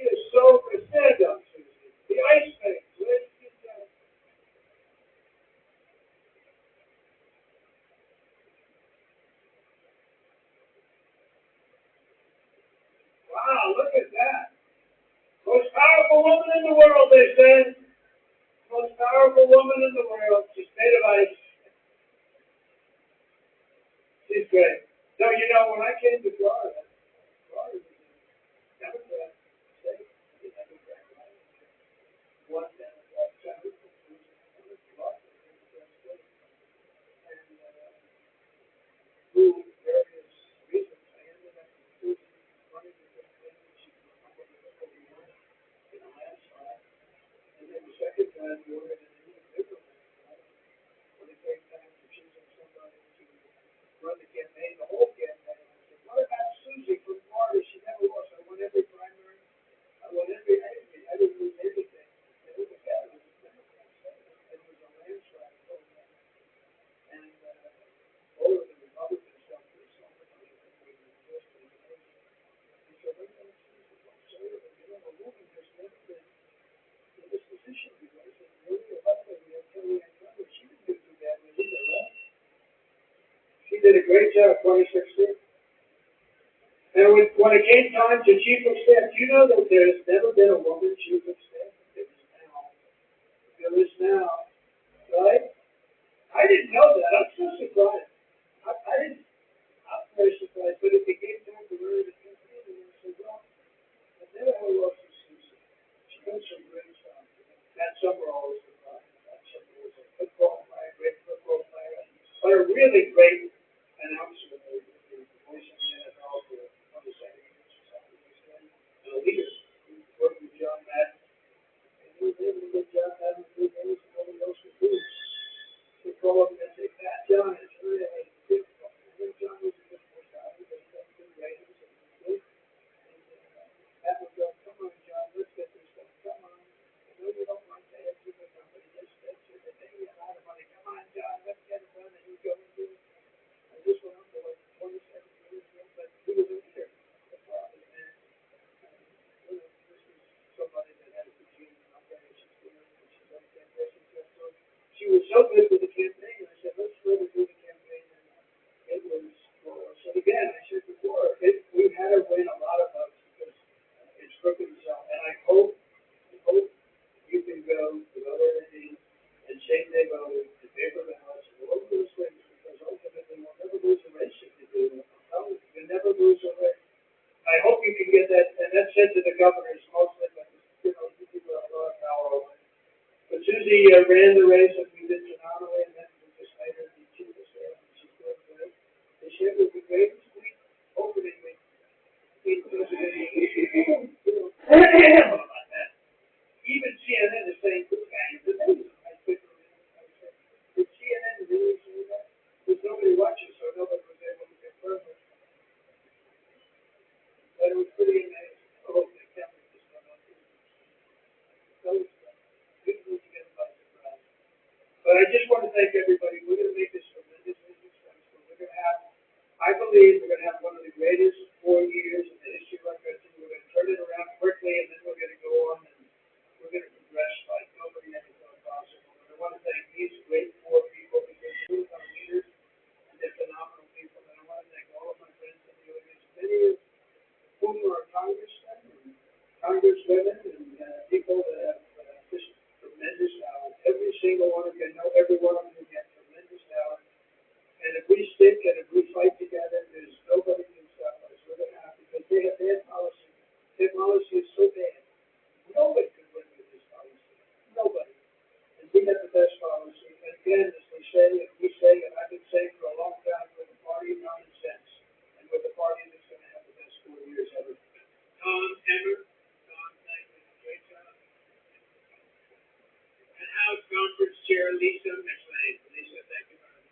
is so good. Stand up, Susie. The ice make. Let's get that. Wow, look at that. Most powerful woman in the world, they say. Most powerful woman in the world. She's made of ice. She's great. So, you know, when I came to Florida was a Democrat state. The Democrat won that Senate. And through various reasons, I ended up running the campaign. She was a Republican in a landslide. And then the second time, we were in an individual landslide. When it came time to choosing somebody to run the campaign, the whole campaign, I said, what about Susie from Florida? She never lost. I won every primary. I won every, I didn't lose anything. It was a bad, it was a Democrat state. It was a landslide program. And all of the Republicans felt this something like that we were just in the nation. He said, look at Susie, conservative. You know, a woman has never been in this position before. I said, really? Luckily, we have Kellyanne Conway. She didn't do too badly either, right? She did a great job, 2016. And when it came time to chief of staff, do you know that there's never been a woman chief of staff? There is now. There is now. Right? I didn't know that. I'm so surprised. I didn't. I'm very surprised. But it became time to wear the campaign, and I said, well, I've never had a loss of Susie. She does some great stuff. That summer always was fun. That summer was a football player, great football player. But a really great announcer of the voice of the NFL for the second years or something. And a leader who worked with John Madden. And he was able to get John Madden through those and nobody else could do. They call him and say, Pat, John, it's really difficult. And then John was a difficult guy because he got good ratings and he was good. And Pat would go, come on, John, let's get this done. Come on. I know you don't like to have people company. That's it. They're paying you a lot of money. Come on, John, let's get it done. And you go and do it. I just went up for like 27 years, but he was a leader. The father, and you know, this is somebody that has the genes and operations experience, and she's on the campaign. She was so good with the campaign. I said, let's let her do the campaign. And it was for us. And again, I said before, we had her win a lot of votes because it's crooked and so. And I hope you can go to other entities and say they voted in favor of the House and all of those things because ultimately we'll never lose a race if you do that. No, you never lose a race. I hope you can get that, and that's said to the governors mostly, but you know, you people have a lot of power over it. But Susie ran the race and we did phenomenally, and then we just made her the chief of staff, and she's doing good. This year was the greatest week, opening week. About that. Even CNN is saying, this guy is amazing. I said, did CNN really say that? Because nobody watches, so nobody was able to confirm it. But it was pretty amazing. Oh, the camera just went on. Those people get by surprise. But I just want to thank everybody. We're going to make this tremendously successful. We're going to have, I believe, we're going to have one of the greatest 4 years in the history of our country. We're going to turn it around quickly, and then we're going to go on and we're going to progress like nobody ever thought possible. And I want to thank these great 4 people because they're our leaders and they're phenomenal people. And I want to thank all of my friends in the audience, many of whom are congressmen and congresswomen and people that have just tremendous talent. Every single one of you, I know every one of you has tremendous talent. And if we stick and if we fight together, there's nobody can stop us. We're going to have because they have bad policy. Their policy is so bad. Nobody could win with this policy. Nobody. And we have the best policy. And again, as they say, and we say, and I've been saying for a long time, we're the party of common sense. And we're the party that's going to have the best 4 years ever. Tom Emmer. Tom, thank you. Great job. And House Conference Chair Lisa McLean. Lisa, thank you very much.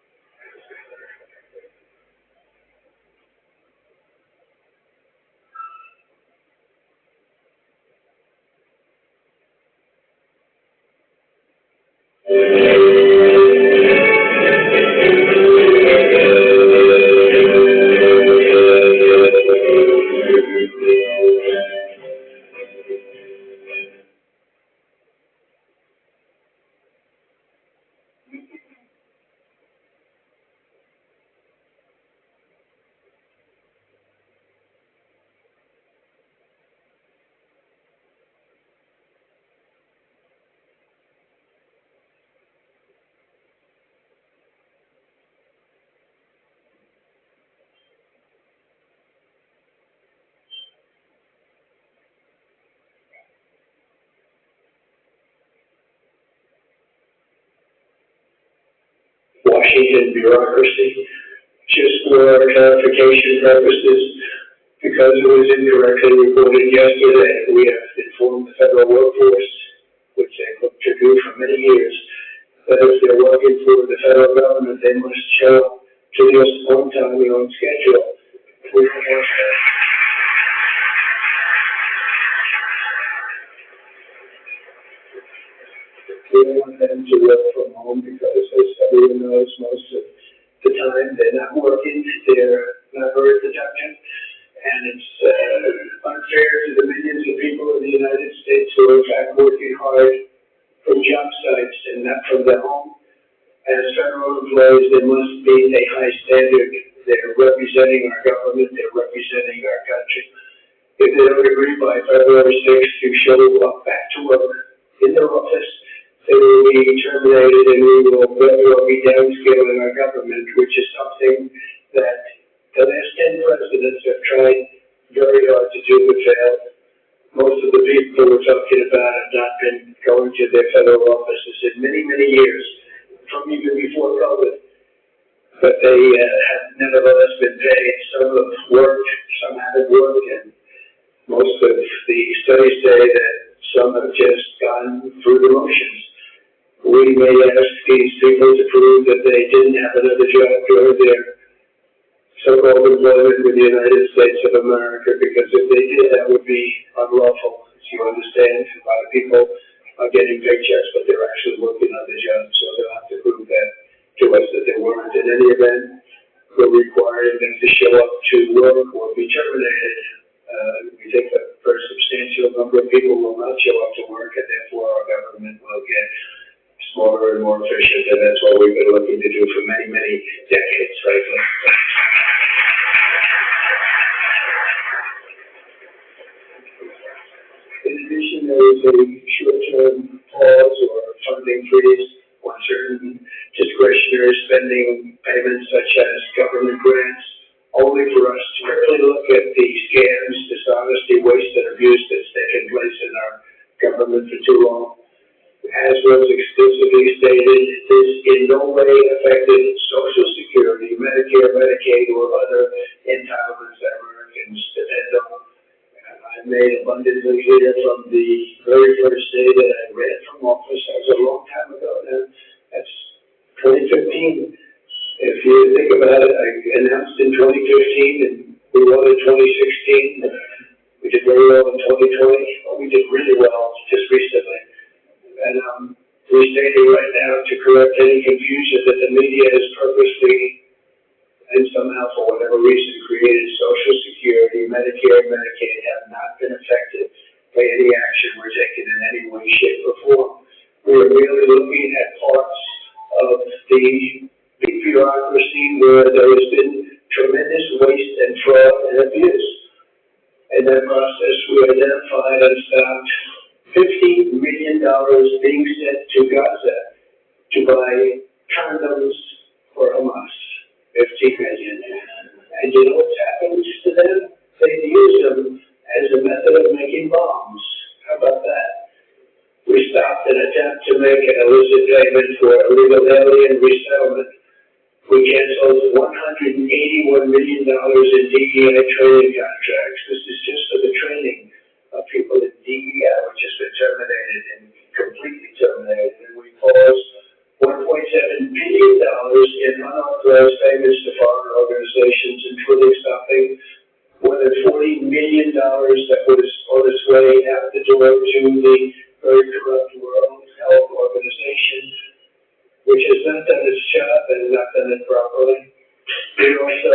and bureaucracy. Just for clarification purposes, because it was incorrectly reported yesterday, we have informed the federal workforce, which they look to do for many years, that if they're working for the federal government, they must show up to just on time and on schedule. We don't want that. We don't want them to work from home because, as everyone knows, most of the time they're not working, they're not very productive, and it's unfair to the millions of people in the United States who are in fact working hard from job sites and not from their home. As federal employees, there must be a high standard. They're representing our government, they're representing our country. If they don't agree by February 6th to show up back to work in their office, they will be terminated and we will be downscaling our government, which is something that the last 10 presidents have tried very hard to do but failed. Most of the people we're talking about have not been going to their federal offices in many, many years, from even before COVID. But they have nevertheless been paid. Some have worked, some haven't worked, and most of the studies say that some have just gone through the motions. We may ask these people to prove that they didn't have another job during their so-called employment with the United States of America, because if they did, that would be unlawful. As you understand, a lot of people are getting paychecks, but they're actually working on the job, so they'll have to prove that to us that they weren't. In any event, we're requiring them to show up to work or be terminated. We think that a very substantial number of people will not show up to work, and therefore our government will get smaller and more efficient, and that's what we've been looking to do for many, many decades, right? In addition, there is a short-term pause or funding freeze on certain discretionary spending payments, such as government grants, only for us to really look at the scams, dishonesty, waste, and abuse that's taken place in our government for too long. As was explicitly stated, this in no way affected Social Security, Medicare, Medicaid, or other entitlements that Americans depend on. I made abundantly clear from the very first day that I ran from office. That was a long time ago now. That's 2015. If you think about it, I announced in 2015 and we won in 2016. We did very well in 2020. Well, we did really well just recently. And restating right now to correct any confusion that the media has purposely and somehow for whatever reason created Social Security, Medicare, and Medicaid have not been affected by any action we're taking in any way, shape, or form. We're really looking at parts of the big bureaucracy where there has been tremendous waste and fraud and abuse. In that process, we identified and stopped $50 million being sent to Gaza to buy condoms for Hamas. 15 million. And you know what's happened to them? They've used them as a method of making bombs. How about that? We stopped an attempt to make an illicit payment for illegal alien resettlement. We canceled $181 million in DEI training contracts. This is just for the training of people in DEI, which has been terminated and completely terminated. And we paused $1.7 billion in unauthorized payments to foreign organizations, including stopping more than $40 million that was on its way out the door to the very corrupt World Health Organization, which has not done its job and not done it properly. We also